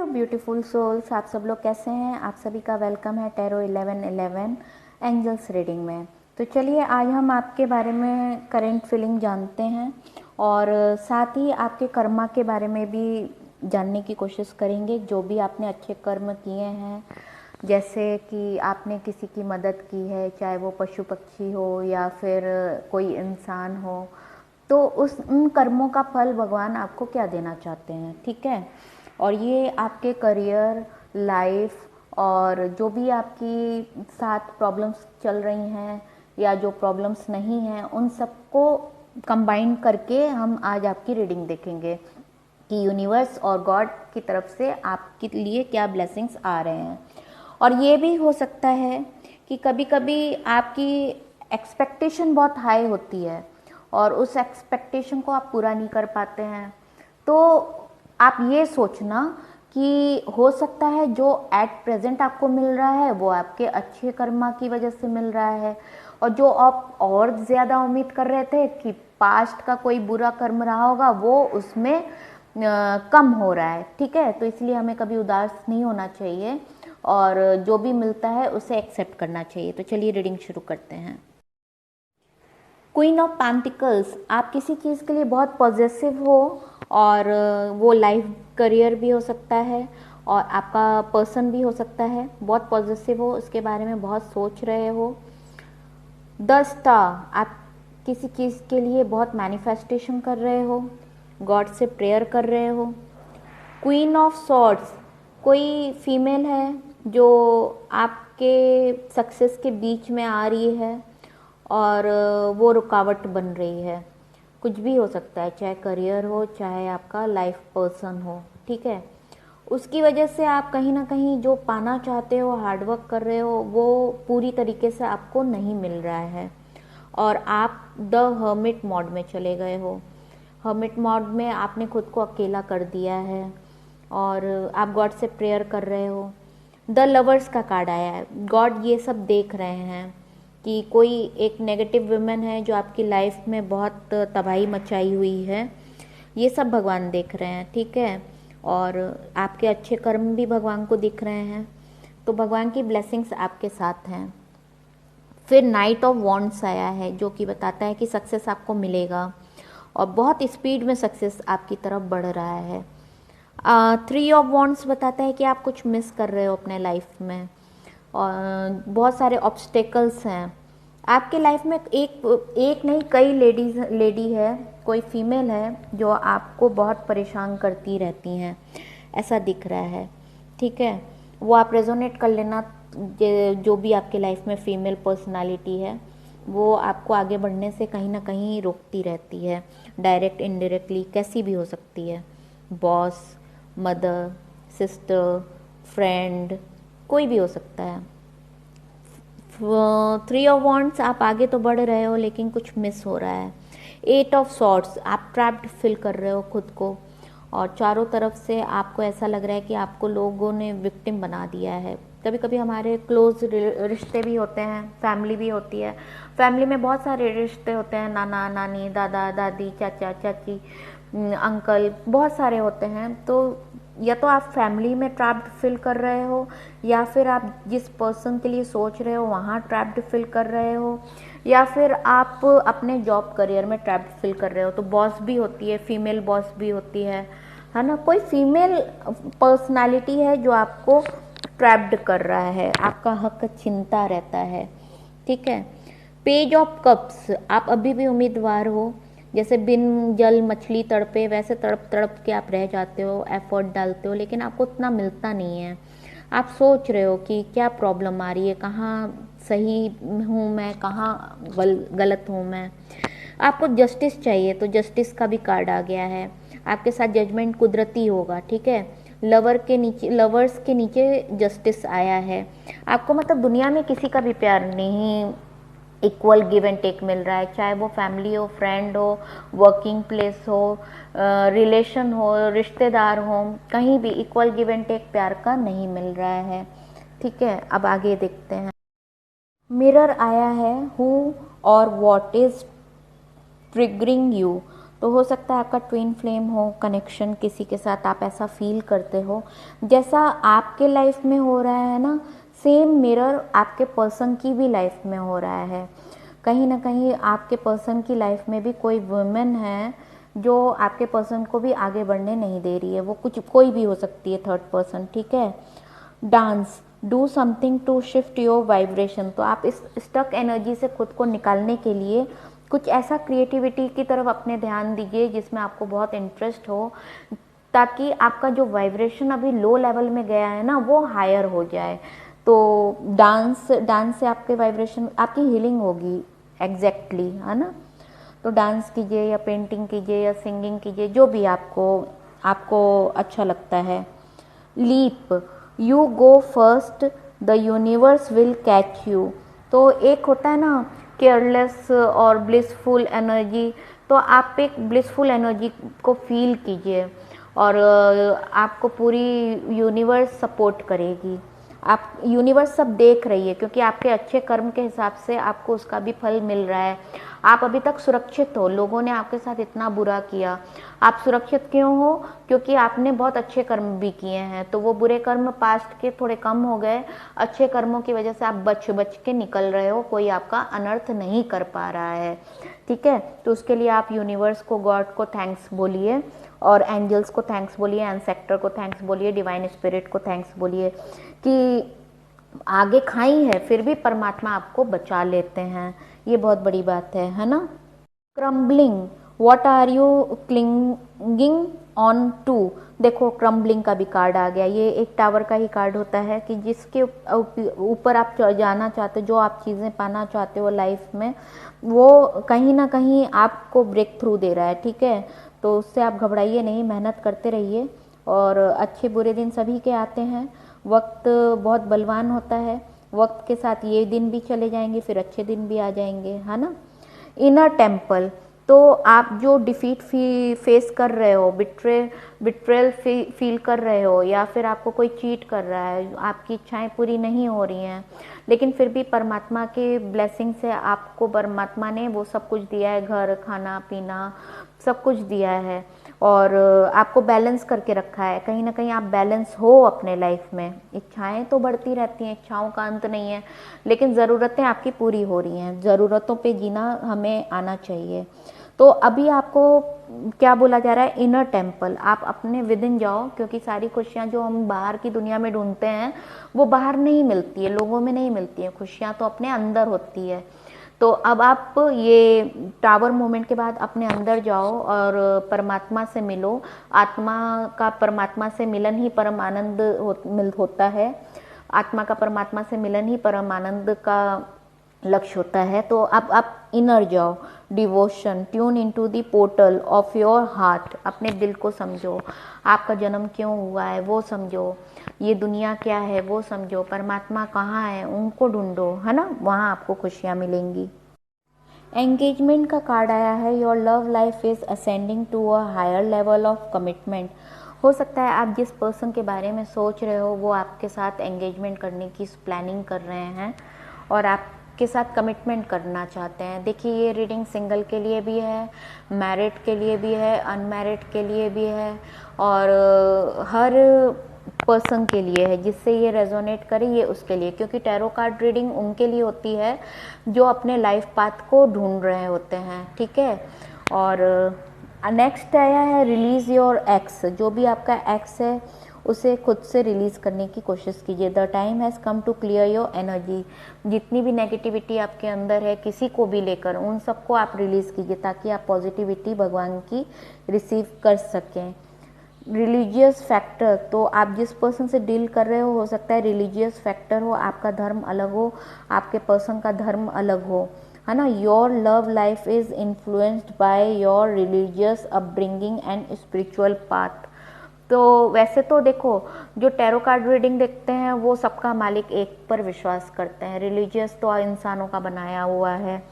To beautiful souls. आप सब लोग कैसे हैं? आप सभी का वेलकम है टैरो 1111 एंजल्स रीडिंग में। तो चलिए आज हम आपके बारे में करेंट फीलिंग जानते हैं और साथ ही आपके कर्मा के बारे में भी जानने की कोशिश करेंगे। जो भी आपने अच्छे कर्म किए हैं, जैसे कि आपने किसी की मदद की है, चाहे वो पशु पक्षी हो या फिर कोई इंसान हो, तो उन कर्मों का फल भगवान आपको क्या देना चाहते हैं। ठीक है। और ये आपके करियर, लाइफ और जो भी आपकी साथ प्रॉब्लम्स चल रही हैं या जो प्रॉब्लम्स नहीं हैं, उन सबको कंबाइन करके हम आज आपकी रीडिंग देखेंगे कि यूनिवर्स और गॉड की तरफ से आपके लिए क्या ब्लेसिंग्स आ रहे हैं। और ये भी हो सकता है कि कभी कभी आपकी एक्सपेक्टेशन बहुत हाई होती है और उस एक्सपेक्टेशन को आप पूरा नहीं कर पाते हैं, तो आप ये सोचना कि हो सकता है जो एट प्रेजेंट आपको मिल रहा है वो आपके अच्छे कर्मा की वजह से मिल रहा है, और जो आप और ज़्यादा उम्मीद कर रहे थे कि पास्ट का कोई बुरा कर्म रहा होगा वो उसमें कम हो रहा है। ठीक है। तो इसलिए हमें कभी उदास नहीं होना चाहिए और जो भी मिलता है उसे एक्सेप्ट करना चाहिए। तो चलिए रीडिंग शुरू करते हैं। क्वीन ऑफ पेंटिकल्स, आप किसी चीज़ के लिए बहुत पॉजिटिव हो और वो लाइफ करियर भी हो सकता है और आपका पर्सन भी हो सकता है। बहुत पॉजिटिव हो, उसके बारे में बहुत सोच रहे हो। द स्टार, आप किसी चीज़ के लिए बहुत मैनिफेस्टेशन कर रहे हो, गॉड से प्रेयर कर रहे हो। क्वीन ऑफ सॉर्ड्स, कोई फीमेल है जो आपके सक्सेस के बीच में आ रही है और वो रुकावट बन रही है। कुछ भी हो सकता है, चाहे करियर हो चाहे आपका लाइफ पर्सन हो। ठीक है। उसकी वजह से आप कहीं ना कहीं जो पाना चाहते हो, हार्डवर्क कर रहे हो, वो पूरी तरीके से आपको नहीं मिल रहा है और आप द हर्मिट मोड में चले गए हो। हर्मिट मोड में आपने खुद को अकेला कर दिया है और आप गॉड से प्रेयर कर रहे हो। द लवर्स का कार्ड आया है। गॉड ये सब देख रहे हैं कि कोई एक नेगेटिव वुमेन है जो आपकी लाइफ में बहुत तबाही मचाई हुई है। ये सब भगवान देख रहे हैं। ठीक है। और आपके अच्छे कर्म भी भगवान को दिख रहे हैं, तो भगवान की ब्लेसिंग्स आपके साथ हैं। फिर नाइट ऑफ वॉन्ड्स आया है जो कि बताता है कि सक्सेस आपको मिलेगा और बहुत स्पीड में सक्सेस आपकी तरफ बढ़ रहा है। थ्री ऑफ वॉन्ड्स बताता है कि आप कुछ मिस कर रहे हो अपने लाइफ में और बहुत सारे ऑब्स्टेकल्स हैं आपके लाइफ में। एक नहीं, कई लेडी है, कोई फीमेल है जो आपको बहुत परेशान करती रहती हैं, ऐसा दिख रहा है। ठीक है। वो आप रेजोनेट कर लेना। जो भी आपके लाइफ में फीमेल पर्सनालिटी है वो आपको आगे बढ़ने से कहीं ना कहीं रोकती रहती है, डायरेक्ट इनडायरेक्टली, कैसी भी हो सकती है। बॉस, मदर, सिस्टर, फ्रेंड, कोई भी हो सकता है। थ्री ऑफ वॉन्ड्स, आप आगे तो बढ़ रहे हो लेकिन कुछ मिस हो रहा है। एट ऑफ सॉर्ड्स, आप ट्रैप्ड फील कर रहे हो खुद को और चारों तरफ से आपको ऐसा लग रहा है कि आपको लोगों ने विक्टिम बना दिया है। कभी कभी हमारे क्लोज रिश्ते भी होते हैं, फैमिली भी होती है। फैमिली में बहुत सारे रिश्ते होते हैं, नाना नानी, दादा दादी, चाचा चाची, अंकल, बहुत सारे होते हैं। तो या तो आप फैमिली में ट्रैप्ड फील कर रहे हो या फिर आप जिस पर्सन के लिए सोच रहे हो वहाँ ट्रैप्ड फील कर रहे हो, या फिर आप अपने जॉब करियर में ट्रैप्ड फील कर रहे हो। तो बॉस भी होती है, फीमेल बॉस भी होती है ना। कोई फीमेल पर्सनालिटी है जो आपको ट्रैप्ड कर रहा है, आपका हक छीनता रहता है। ठीक है। पेज ऑफ कप्स, आप अभी भी उम्मीदवार हो। जैसे बिन जल मछली तड़पे, वैसे तड़प तड़प के आप रह जाते हो, एफर्ट डालते हो लेकिन आपको उतना मिलता नहीं है। आप सोच रहे हो कि क्या प्रॉब्लम आ रही है, कहाँ सही हूँ मैं, कहाँ गलत हूँ मैं। आपको जस्टिस चाहिए, तो जस्टिस का भी कार्ड आ गया है। आपके साथ जजमेंट कुदरती होगा। ठीक है। लवर्स के नीचे जस्टिस आया है। आपको मतलब दुनिया में किसी का भी प्यार नहीं, इक्वल गिव एंड टेक मिल रहा है, चाहे वो फैमिली हो, फ्रेंड हो, वर्किंग प्लेस हो, रिलेशन हो, रिश्तेदार हो, कहीं भी इक्वल गिव एंड टेक प्यार का नहीं मिल रहा है। ठीक है। अब आगे देखते हैं। मिरर आया है, हु और व्हाट इज ट्रिगरिंग यू। तो हो सकता है आपका ट्विन फ्लेम हो, कनेक्शन किसी के साथ आप ऐसा फील करते हो जैसा आपके लाइफ में हो रहा है ना, सेम मिरर आपके पर्सन की भी लाइफ में हो रहा है। कहीं ना कहीं आपके पर्सन की लाइफ में भी कोई वुमेन है जो आपके पर्सन को भी आगे बढ़ने नहीं दे रही है। वो कुछ कोई भी हो सकती है, थर्ड पर्सन, ठीक है। Dance, do something to shift your vibration. तो आप इस स्टक एनर्जी से खुद को निकालने के लिए कुछ ऐसा क्रिएटिविटी की तरफ अपने ध्यान दीजिए जिसमें आपको बहुत इंटरेस्ट हो, ताकि आपका जो वाइब्रेशन अभी लो लेवल में गया है ना, वो हायर हो जाए। तो डांस डांस से आपके वाइब्रेशन, आपकी हीलिंग होगी एग्जैक्टली, है ना। तो डांस कीजिए या पेंटिंग कीजिए या सिंगिंग कीजिए, जो भी आपको आपको अच्छा लगता है। Leap, you go first, the universe will catch you. तो एक होता है ना केयरलेस और ब्लिसफुल एनर्जी, तो आप एक ब्लिसफुल एनर्जी को फील कीजिए और आपको पूरी यूनिवर्स सपोर्ट करेगी। आप यूनिवर्स सब देख रही है क्योंकि आपके अच्छे कर्म के हिसाब से आपको उसका भी फल मिल रहा है। आप अभी तक सुरक्षित हो, लोगों ने आपके साथ इतना बुरा किया, आप सुरक्षित क्यों हो? क्योंकि आपने बहुत अच्छे कर्म भी किए हैं। तो वो बुरे कर्म पास्ट के थोड़े कम हो गए, अच्छे कर्मों की वजह से आप बच बच के निकल रहे हो, कोई आपका अनर्थ नहीं कर पा रहा है, ठीक है। तो उसके लिए आप यूनिवर्स को, गॉड को थैंक्स बोलिए और एंजल्स को थैंक्स बोलिए, एंसेक्टर को थैंक्स बोलिए, डिवाइन स्पिरिट को थैंक्स बोलिए कि आगे खाई है फिर भी परमात्मा आपको बचा लेते हैं। ये बहुत बड़ी बात है ना। Crumbling, what are you clinging on to. देखो क्रम्बलिंग का भी कार्ड आ गया। ये एक टावर का ही कार्ड होता है कि जिसके ऊपर आप जाना चाहते हो, जो आप चीज़ें पाना चाहते हो लाइफ में, वो कहीं ना कहीं आपको ब्रेक थ्रू दे रहा है, ठीक है। तो उससे आप घबराइए नहीं, मेहनत करते रहिए और अच्छे बुरे दिन सभी के आते हैं। वक्त बहुत बलवान होता है, वक्त के साथ ये दिन भी चले जाएंगे, फिर अच्छे दिन भी आ जाएंगे, है ना। इनर टेम्पल, तो आप जो डिफीट फेस कर रहे हो, बिट्रेल फील कर रहे हो, या फिर आपको कोई चीट कर रहा है, आपकी इच्छाएं पूरी नहीं हो रही हैं, लेकिन फिर भी परमात्मा के ब्लेसिंग से आपको परमात्मा ने वो सब कुछ दिया है, घर, खाना पीना सब कुछ दिया है और आपको बैलेंस करके रखा है। कहीं ना कहीं आप बैलेंस हो अपने लाइफ में। इच्छाएं तो बढ़ती रहती हैं, इच्छाओं का अंत नहीं है, लेकिन ज़रूरतें आपकी पूरी हो रही हैं। ज़रूरतों पे जीना हमें आना चाहिए। तो अभी आपको क्या बोला जा रहा है? Inner temple. आप अपने विद इन जाओ, क्योंकि सारी खुशियाँ जो हम बाहर की दुनिया में ढूंढते हैं वो बाहर नहीं मिलती है, लोगों में नहीं मिलती हैं। खुशियाँ तो अपने अंदर होती है। तो अब आप ये टावर मोमेंट के बाद अपने अंदर जाओ और परमात्मा से मिलो। आत्मा का परमात्मा से मिलन ही परम आनंद होता है। आत्मा का परमात्मा से मिलन ही परम आनंद का लक्ष्य होता है। तो अब आप इनर जाओ, devotion, tune into the portal of your heart. अपने दिल को समझो, आपका जन्म क्यों हुआ है वो समझो, ये दुनिया क्या है वो समझो, परमात्मा कहाँ है उनको ढूंढो, है ना। वहाँ आपको खुशियाँ मिलेंगी। एंगेजमेंट का कार्ड आया है, your love life is ascending to a higher level of commitment. हो सकता है आप जिस पर्सन के बारे में सोच रहे हो वो आपके साथ एंगेजमेंट करने की प्लानिंग कर रहे हैं और आपके साथ कमिटमेंट करना चाहते हैं। देखिए ये रीडिंग सिंगल के लिए भी है, मैरिड के लिए भी है, अनमैरिड के लिए भी है और हर पर्सन के लिए है। जिससे ये रेजोनेट करे ये उसके लिए, क्योंकि टैरो कार्ड रीडिंग उनके लिए होती है जो अपने लाइफ पाथ को ढूंढ रहे होते हैं, ठीक है। और नेक्स्ट आया है रिलीज योर एक्स। जो भी आपका एक्स है उसे खुद से रिलीज करने की कोशिश कीजिए। The time has come to clear your energy. जितनी भी नेगेटिविटी आपके अंदर है किसी को भी लेकर, उन सबको आप रिलीज कीजिए ताकि आप पॉजिटिविटी भगवान की रिसीव कर सकें। रिलीजियस फैक्टर, तो आप जिस पर्सन से डील कर रहे हो सकता है रिलीजियस फैक्टर हो, आपका धर्म अलग हो, आपके पर्सन का धर्म अलग हो, है ना। Your love life is influenced by your religious upbringing and spiritual path. तो वैसे तो देखो जो टैरो कार्ड रीडिंग देखते हैं वो सबका मालिक एक पर विश्वास करते हैं, रिलीजियस तो इंसानों का बनाया हुआ है।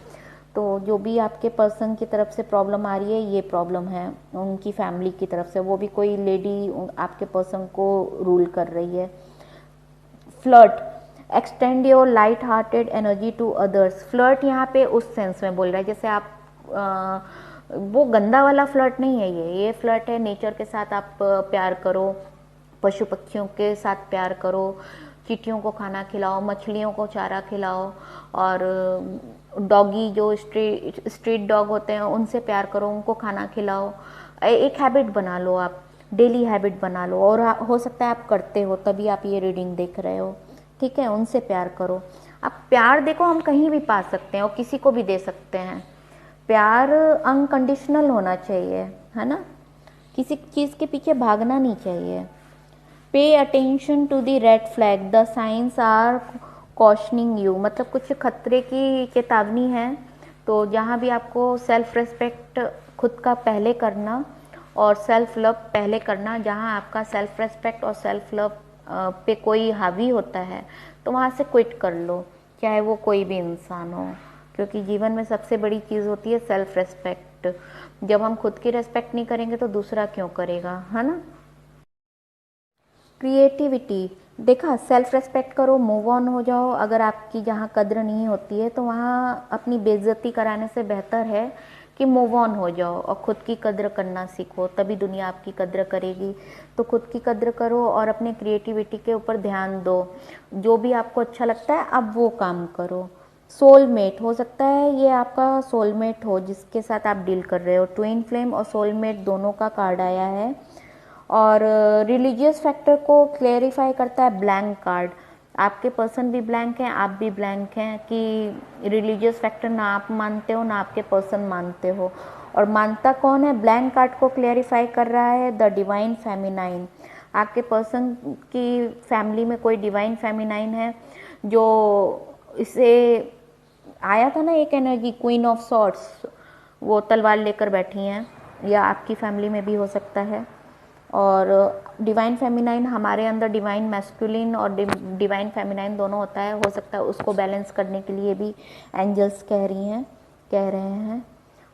तो जो भी आपके पर्सन की तरफ से प्रॉब्लम आ रही है ये प्रॉब्लम है उनकी फैमिली की तरफ से, वो भी कोई लेडी आपके पर्सन को रूल कर रही है। Flirt, extend your light hearted energy to others. Flirt यहाँ पे उस सेंस में बोल रहा है जैसे आप वो गंदा वाला फ्लर्ट नहीं है, ये फ्लर्ट है नेचर के साथ आप प्यार करो, पशु पक्षियों के साथ प्यार करो, चींटियों को खाना खिलाओ, मछलियों को चारा खिलाओ, और डॉगी जो स्ट्रीट डॉग होते हैं उनसे प्यार करो, उनको खाना खिलाओ। एक हैबिट बना लो, आप डेली हैबिट बना लो, और हो सकता है आप करते हो तभी आप ये रीडिंग देख रहे हो, ठीक है। उनसे प्यार करो। आप प्यार देखो हम कहीं भी पा सकते हैं और किसी को भी दे सकते हैं। प्यार अनकंडीशनल होना चाहिए, है ना, किसी चीज़ के पीछे भागना नहीं चाहिए। पे attention to the red flag, the signs are cautioning you, मतलब कुछ खतरे की चेतावनी है। तो जहाँ भी आपको सेल्फ रिस्पेक्ट खुद का पहले करना और सेल्फ लव पहले करना, जहाँ आपका सेल्फ रिस्पेक्ट और सेल्फ लव पे कोई हावी होता है तो वहाँ से क्विट कर लो, चाहे वो कोई भी इंसान हो, क्योंकि जीवन में सबसे बड़ी चीज़ होती है सेल्फ रिस्पेक्ट। जब हम खुद की रिस्पेक्ट नहीं करेंगे तो दूसरा क्यों करेगा, है ना। क्रिएटिविटी, देखा, सेल्फ रेस्पेक्ट करो, मूव ऑन हो जाओ। अगर आपकी जहाँ कद्र नहीं होती है तो वहाँ अपनी बेइज्जती कराने से बेहतर है कि मूव ऑन हो जाओ और ख़ुद की कद्र करना सीखो, तभी दुनिया आपकी कद्र करेगी। तो खुद की कद्र करो और अपने क्रिएटिविटी के ऊपर ध्यान दो, जो भी आपको अच्छा लगता है आप वो काम करो। सोलमेट, हो सकता है ये आपका सोलमेट हो जिसके साथ आप डील कर रहे हो। ट्विन फ्लेम और सोलमेट दोनों का कार्ड आया है। और रिलीजियस फैक्टर को क्लेरिफाई करता है ब्लैंक कार्ड। आपके पर्सन भी ब्लैंक हैं, आप भी ब्लैंक हैं, कि रिलीजियस फैक्टर ना आप मानते हो ना आपके पर्सन मानते हो। और मानता कौन है, ब्लैंक कार्ड को क्लेरिफाई कर रहा है द डिवाइन फेमिनाइन। आपके पर्सन की फैमिली में कोई डिवाइन फेमिनाइन है जो इसे आया था ना एक एनर्जी, क्वीन ऑफ सॉर्ड्स, वो तलवार लेकर बैठी हैं, या आपकी फैमिली में भी हो सकता है। और डिवाइन फेमिनाइन हमारे अंदर डिवाइन मैस्कुलिन और डिवाइन फेमिनाइन दोनों होता है, हो सकता है उसको बैलेंस करने के लिए भी एंजल्स कह रहे हैं।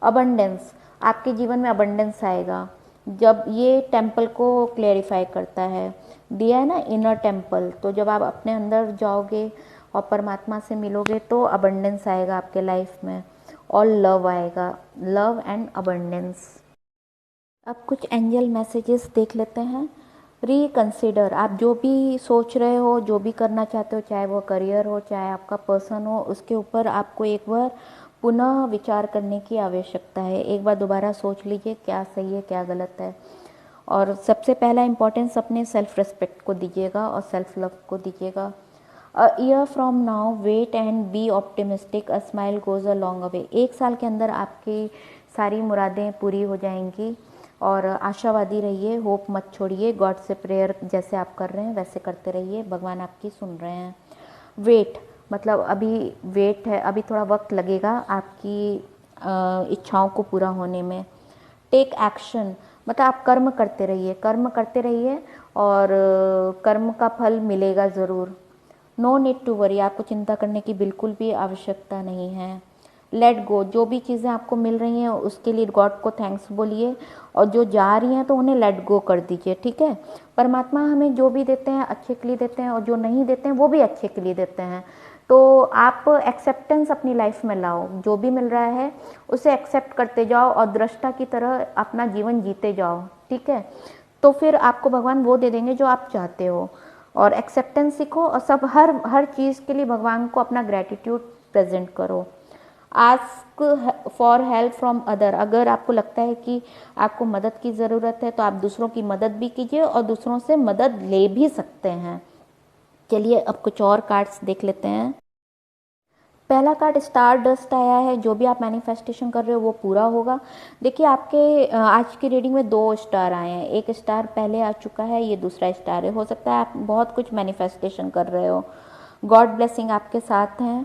अबंडेंस, आपके जीवन में अबंडेंस आएगा जब ये टेम्पल को क्लेरिफाई करता है, दिया है ना इनर टेम्पल। तो जब आप अपने अंदर जाओगे और परमात्मा से मिलोगे तो अबंडेंस आएगा आपके लाइफ में, और लव आएगा, लव एंड अबंडेंस। अब कुछ एंजल मैसेजेस देख लेते हैं। रिकंसिडर, आप जो भी सोच रहे हो, जो भी करना चाहते हो, चाहे वो करियर हो चाहे आपका पर्सन हो, उसके ऊपर आपको एक बार पुनः विचार करने की आवश्यकता है। एक बार दोबारा सोच लीजिए क्या सही है क्या गलत है। और सबसे पहला इम्पोर्टेंस अपने सेल्फ रिस्पेक्ट को दीजिएगा और सेल्फ लव को दीजिएगा। A year from now wait and be optimistic, a smile goes a long away. एक साल के अंदर आपकी सारी मुरादें पूरी हो जाएंगी, और आशावादी रहिए, होप मत छोड़िए। गॉड से प्रेयर जैसे आप कर रहे हैं वैसे करते रहिए, भगवान आपकी सुन रहे हैं। वेट, मतलब अभी वेट है, अभी थोड़ा वक्त लगेगा आपकी इच्छाओं को पूरा होने में। टेक एक्शन, मतलब आप कर्म करते रहिए, कर्म करते रहिए, और कर्म का फल मिलेगा ज़रूर। नो नीड टू वरी, आपको चिंता करने की बिल्कुल भी आवश्यकता नहीं है। लेट गो, जो भी चीज़ें आपको मिल रही हैं उसके लिए गॉड को थैंक्स बोलिए, और जो जा रही हैं तो उन्हें लेट गो कर दीजिए, ठीक है। परमात्मा हमें जो भी देते हैं अच्छे के लिए देते हैं, और जो नहीं देते हैं वो भी अच्छे के लिए देते हैं। तो आप एक्सेप्टेंस अपनी लाइफ में लाओ, जो भी मिल रहा है उसे एक्सेप्ट करते जाओ और दृष्टा की तरह अपना जीवन जीते जाओ, ठीक है। तो फिर आपको भगवान वो दे देंगे जो आप चाहते हो। और एक्सेप्टेंस सीखो, और सब हर चीज़ के लिए भगवान को अपना ग्रैटिट्यूड प्रेजेंट करो। Ask for help from other, अगर आपको लगता है कि आपको मदद की ज़रूरत है तो आप दूसरों की मदद भी कीजिए और दूसरों से मदद ले भी सकते हैं। चलिए अब कुछ और कार्ड्स देख लेते हैं। पहला कार्ड स्टार डस्ट आया है, जो भी आप मैनिफेस्टेशन कर रहे हो वो पूरा होगा। देखिए आपके आज की रीडिंग में 2 स्टार आए हैं, एक स्टार पहले आ चुका है, ये दूसरा स्टार है। हो सकता है आप बहुत कुछ मैनिफेस्टेशन कर रहे हो। गॉड ब्लेसिंग आपके साथ हैं।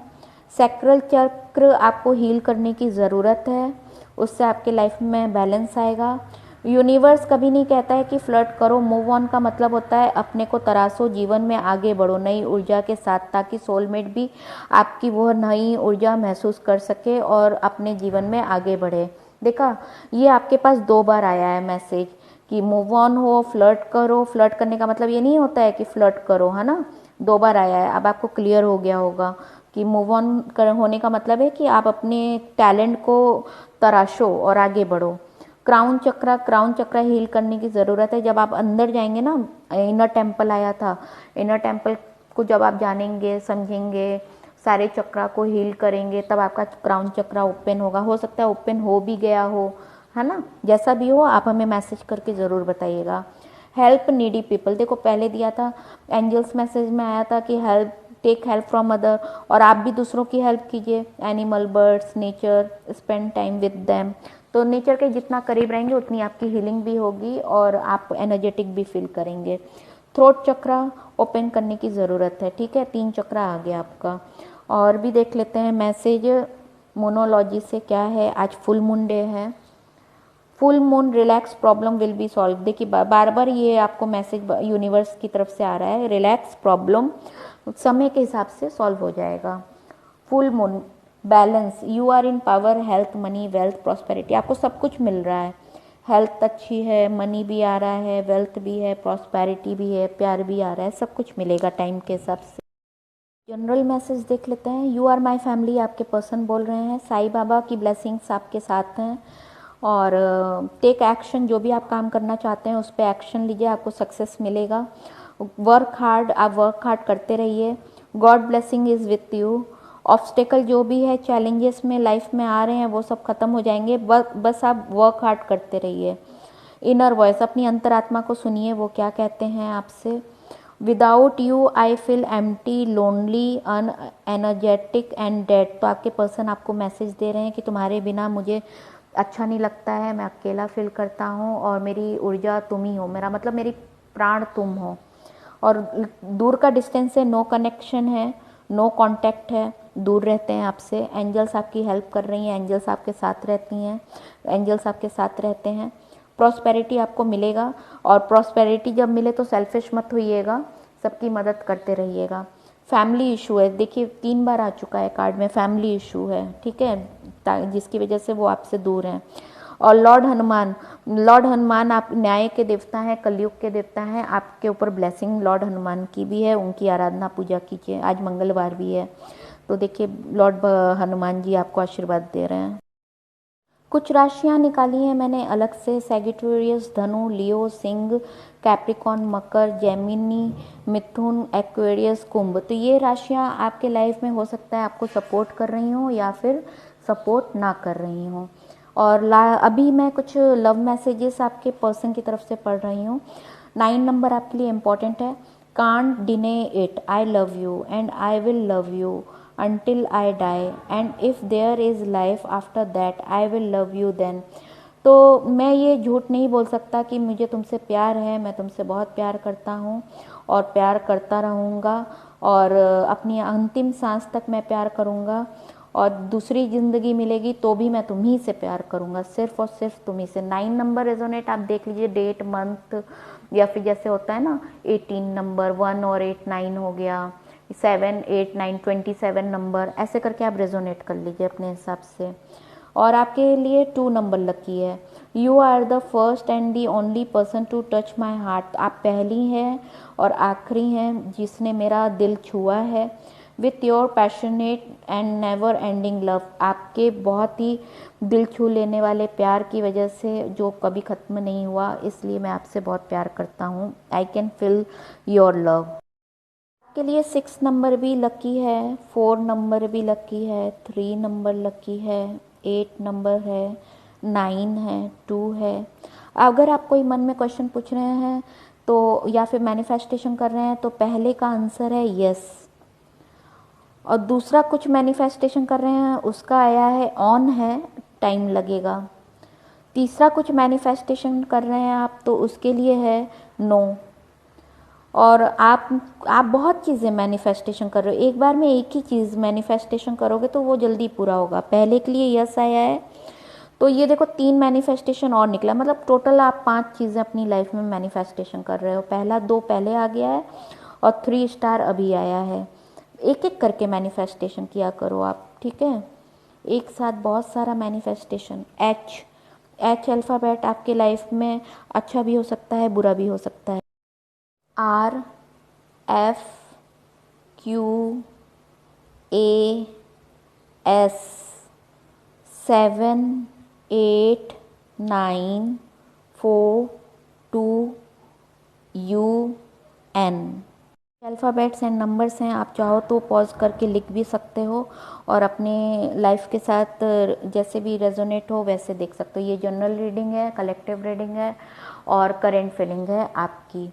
सैक्रल चक्र आपको हील करने की ज़रूरत है, उससे आपके लाइफ में बैलेंस आएगा। यूनिवर्स कभी नहीं कहता है कि फ्लर्ट करो, मूव ऑन का मतलब होता है अपने को तराशो, जीवन में आगे बढ़ो नई ऊर्जा के साथ, ताकि सोलमेट भी आपकी वह नई ऊर्जा महसूस कर सके और अपने जीवन में आगे बढ़े। देखा, ये आपके पास 2 बार आया है मैसेज कि मूव ऑन हो, फ्लर्ट करो। फ्लर्ट करने का मतलब ये नहीं होता है कि फ्लर्ट करो, है ना, 2 बार आया है, अब आपको क्लियर हो गया होगा। कि मूव ऑन होने का मतलब है कि आप अपने टैलेंट को तराशो और आगे बढ़ो। क्राउन चक्र हील करने की ज़रूरत है। जब आप अंदर जाएंगे ना, इनर टेम्पल आया था, इनर टेम्पल को जब आप जानेंगे, समझेंगे, सारे चक्रा को हील करेंगे, तब आपका क्राउन चक्र ओपन होगा। हो सकता है ओपन हो भी गया हो, है ना। जैसा भी हो आप हमें मैसेज करके ज़रूर बताइएगा। हेल्प नीडी पीपल, देखो पहले दिया था, एंजल्स मैसेज में आया था कि help, take help from other, और आप भी दूसरों की हेल्प कीजिए। Animal, birds, nature, spend time with them. तो नेचर के जितना करीब रहेंगे उतनी आपकी हीलिंग भी होगी और आप एनर्जेटिक भी फील करेंगे। थ्रोट चक्रा ओपन करने की ज़रूरत है, ठीक है। 3 चक्रा आ गया आपका। और भी देख लेते हैं मैसेज मोनोलॉजी से क्या है। आज फुल मून डे है। Full moon, relax, problem will be solve. देखिए बार बार ये आपको मैसेज यूनिवर्स की तरफ से आ रहा है, रिलैक्स, प्रॉब्लम समय के हिसाब से सॉल्व हो जाएगा। Full moon, balance, you are in power, health, money, wealth, prosperity, आपको सब कुछ मिल रहा है। हेल्थ अच्छी है, मनी भी आ रहा है, वेल्थ भी है, प्रॉस्पेरिटी भी है, प्यार भी आ रहा है, सब कुछ मिलेगा टाइम के हिसाब से। जनरल मैसेज देख लेते हैं। यू आर माई फैमिली, आपके पर्सन बोल रहे हैं। साईं बाबा की ब्लेसिंग्स आपके साथ हैं। और टेक एक्शन, जो भी आप काम करना चाहते हैं उस पर एक्शन लीजिए, आपको सक्सेस मिलेगा। वर्क हार्ड, आप वर्क हार्ड करते रहिए। God blessing is with you. Obstacle जो भी है, चैलेंजेस में लाइफ में आ रहे हैं, वो सब खत्म हो जाएंगे। बस आप वर्क हार्ड करते रहिए। इनर वॉइस, अपनी अंतरात्मा को सुनिए, वो क्या कहते हैं आपसे। Without you I feel empty, lonely, unenergetic and dead. तो आपके पर्सन आपको मैसेज दे रहे हैं कि तुम्हारे बिना मुझे अच्छा नहीं लगता है, मैं अकेला फील करता हूँ और मेरी ऊर्जा तुम ही हो, मेरा मतलब मेरी प्राण तुम हो। और दूर का डिस्टेंस है, नो कनेक्शन है, नो कांटेक्ट है, दूर रहते हैं आपसे। एंजल्स आपकी हेल्प कर रही हैं, एंजल्स आपके साथ रहती हैं, एंजल्स आपके साथ रहते हैं। प्रॉस्पेरिटी आपको मिलेगा, और प्रॉस्पेरिटी जब मिले तो सेल्फिश मत होइएगा, सबकी मदद करते रहिएगा। फैमिली इशू है, देखिए 3 बार आ चुका है कार्ड में, फैमिली इशू है, ठीक है, जिसकी वजह से वो आपसे दूर हैं। और लॉर्ड हनुमान आप न्याय के देवता हैं, कलयुग के देवता हैं, आपके ऊपर ब्लेसिंग लॉर्ड हनुमान की भी है, उनकी आराधना पूजा कीजिए। आज मंगलवार भी है, तो देखिए लॉर्ड हनुमान जी आपको आशीर्वाद दे रहे हैं। कुछ राशियां निकाली हैं मैंने अलग से, सैगिटेरियस, धनु, लियो, सिंह, कैप्रिकॉन, मकर, जेमिनी, मिथुन, एक्वेरियस, कुंभ। तो ये राशियां आपके लाइफ में हो सकता है आपको सपोर्ट कर रही हों या फिर सपोर्ट ना कर रही हों। और अभी मैं कुछ लव मैसेजेस आपके पर्सन की तरफ से पढ़ रही हूँ। 9 नंबर आपके लिए इम्पॉर्टेंट है। Can't deny it, I love you and I will love you until I die, and if there is life after that I will love you then। तो मैं ये झूठ नहीं बोल सकता कि मुझे तुमसे प्यार है, मैं तुमसे बहुत प्यार करता हूँ और प्यार करता रहूँगा, और अपनी अंतिम सांस तक मैं प्यार करूँगा, और दूसरी ज़िंदगी मिलेगी तो भी मैं तुम्ही से प्यार करूँगा, सिर्फ और सिर्फ तुम्ही से। 9 नंबर रेजोनेट आप देख लीजिए, डेट, मंथ, या फिर जैसे होता है ना 18 नंबर, 1 और 8 9 हो गया, 7 8 9 27 नंबर, ऐसे करके आप रेजोनेट कर लीजिए अपने हिसाब से। और आपके लिए 2 नंबर लकी है। You are the first and the only person to touch my heart, आप पहली हैं और आखिरी हैं जिसने मेरा दिल छुआ है। With your passionate and never ending love, आपके बहुत ही दिल छू लेने वाले प्यार की वजह से जो कभी ख़त्म नहीं हुआ, इसलिए मैं आपसे बहुत प्यार करता हूँ। I can feel your love. के लिए 6 नंबर भी लकी है, 4 नंबर भी लकी है, 3 नंबर लकी है, 8 नंबर है, 9 है, 2 है। अगर आप कोई मन में क्वेश्चन पूछ रहे हैं तो, या फिर मैनिफेस्टेशन कर रहे हैं, तो पहले का आंसर है यस, और दूसरा कुछ मैनिफेस्टेशन कर रहे हैं उसका आया है ऑन है, टाइम लगेगा। तीसरा कुछ मैनिफेस्टेशन कर रहे हैं आप तो उसके लिए है नो। और आप बहुत चीज़ें मैनिफेस्टेशन कर रहे हो, एक बार में एक ही चीज़ मैनिफेस्टेशन करोगे तो वो जल्दी पूरा होगा। पहले के लिए यस आया है, तो ये देखो 3 मैनिफेस्टेशन और निकला, मतलब टोटल आप 5 चीज़ें अपनी लाइफ में मैनिफेस्टेशन कर रहे हो। पहला 2 पहले आ गया है और 3 स्टार अभी आया है। एक एक करके मैनिफेस्टेशन किया करो आप, ठीक है, एक साथ बहुत सारा मैनिफेस्टेशन। एच अल्फ़ाबेट आपके लाइफ में अच्छा भी हो सकता है, बुरा भी हो सकता है। R, F, Q, AS 7 8 9 4 2 UN। Alphabets and numbers हैं, आप चाहो तो पॉज करके लिख भी सकते हो और अपने लाइफ के साथ जैसे भी रेजोनेट हो वैसे देख सकते हो। ये जनरल रीडिंग है, कलेक्टिव रीडिंग है और करेंट फीलिंग है आपकी।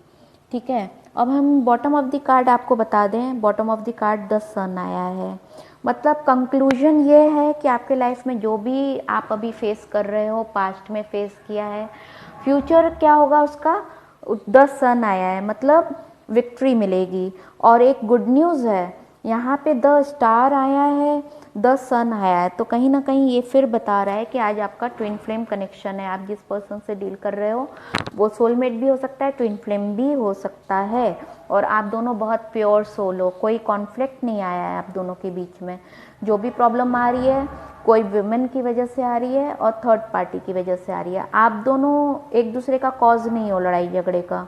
ठीक है, अब हम बॉटम ऑफ द कार्ड आपको बता दें। Bottom of the card the sun आया है, मतलब कंक्लूजन ये है कि आपके लाइफ में जो भी आप अभी फेस कर रहे हो, पास्ट में फेस किया है, फ्यूचर क्या होगा उसका, द सन आया है, मतलब विक्ट्री मिलेगी। और एक गुड न्यूज़ है यहाँ पे, द स्टार आया है, द सन आया है, तो कहीं ना कहीं ये फिर बता रहा है कि आज आपका ट्विन फ्लेम कनेक्शन है। आप जिस पर्सन से डील कर रहे हो वो सोलमेट भी हो सकता है, ट्विन फ्लेम भी हो सकता है, और आप दोनों बहुत प्योर सोल हो। कोई कॉन्फ्लिक्ट नहीं आया है आप दोनों के बीच में। जो भी प्रॉब्लम आ रही है कोई वुमेन की वजह से आ रही है और थर्ड पार्टी की वजह से आ रही है। आप दोनों एक दूसरे का कॉज नहीं हो लड़ाई झगड़े का,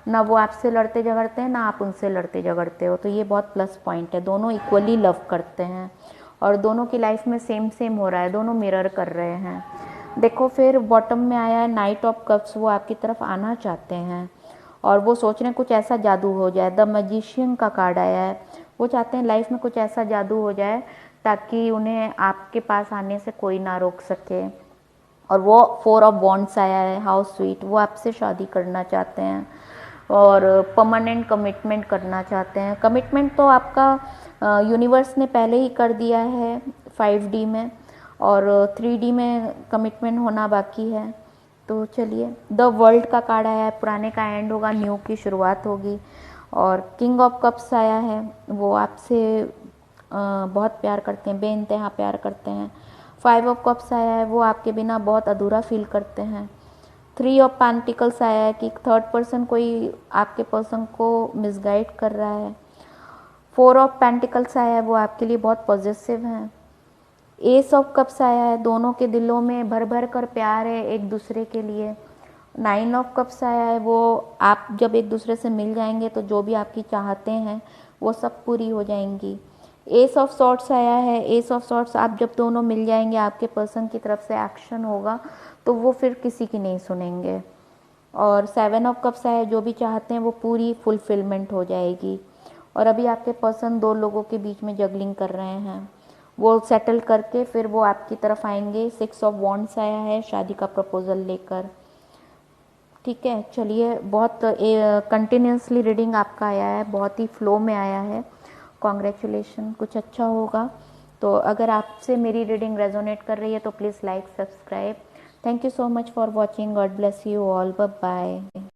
ना वो आपसे लड़ते झगड़ते हैं ना आप उनसे लड़ते झगड़ते हो, तो ये बहुत प्लस पॉइंट है। दोनों इक्वली लव करते हैं और दोनों की लाइफ में सेम सेम हो रहा है, दोनों मिरर कर रहे हैं। देखो फिर बॉटम में आया है नाइट ऑफ कप्स, वो आपकी तरफ आना चाहते हैं और वो सोच रहे हैं कुछ ऐसा जादू हो जाए। द मैजिशियन का कार्ड आया है, वो चाहते हैं लाइफ में कुछ ऐसा जादू हो जाए ताकि उन्हें आपके पास आने से कोई ना रोक सके। और वो 4 ऑफ वॉन्ड्स आया है, हाउ स्वीट, वो आपसे शादी करना चाहते हैं और परमानेंट कमिटमेंट करना चाहते हैं। कमिटमेंट तो आपका यूनिवर्स ने पहले ही कर दिया है 5D में, और 3D में कमिटमेंट होना बाकी है। तो चलिए, द वर्ल्ड का कार्ड आया है, पुराने का एंड होगा, न्यू की शुरुआत होगी। और किंग ऑफ कप्स आया है, वो आपसे बहुत प्यार करते हैं, बेइंतहा प्यार करते हैं। 5 ऑफ कप्स आया है, वो आपके बिना बहुत अधूरा फील करते हैं। 3 ऑफ पेंटिकल्स आया है कि थर्ड पर्सन कोई आपके पर्सन को मिसगाइड कर रहा है। 4 ऑफ पेंटिकल्स आया है, वो आपके लिए बहुत पॉजिटिव हैं। एस ऑफ कप्स आया है, दोनों के दिलों में भर भर कर प्यार है एक दूसरे के लिए। 9 ऑफ कप्स आया है, वो आप जब एक दूसरे से मिल जाएंगे तो जो भी आपकी चाहते हैं वो सब पूरी हो जाएंगी। एस ऑफ सॉर्ट्स आया है, एस ऑफ सॉर्ट्स, आप जब दोनों मिल जाएंगे आपके पर्सन की तरफ से एक्शन होगा तो वो फिर किसी की नहीं सुनेंगे। और 7 ऑफ कप्स आया है, जो भी चाहते हैं वो पूरी फुलफिलमेंट हो जाएगी। और अभी आपके पर्सन 2 लोगों के बीच में जगलिंग कर रहे हैं, वो सेटल करके फिर वो आपकी तरफ आएंगे। 6 ऑफ वॉन्ड्स आया है, शादी का प्रपोजल लेकर। ठीक है, चलिए, बहुत कंटिन्यूसली रीडिंग आपका आया है, बहुत ही फ्लो में आया है। कॉन्ग्रेचुलेशन, कुछ अच्छा होगा। तो अगर आपसे मेरी रीडिंग रेजोनेट कर रही है तो please like, subscribe. Thank you so much for watching. God bless you all, bye bye.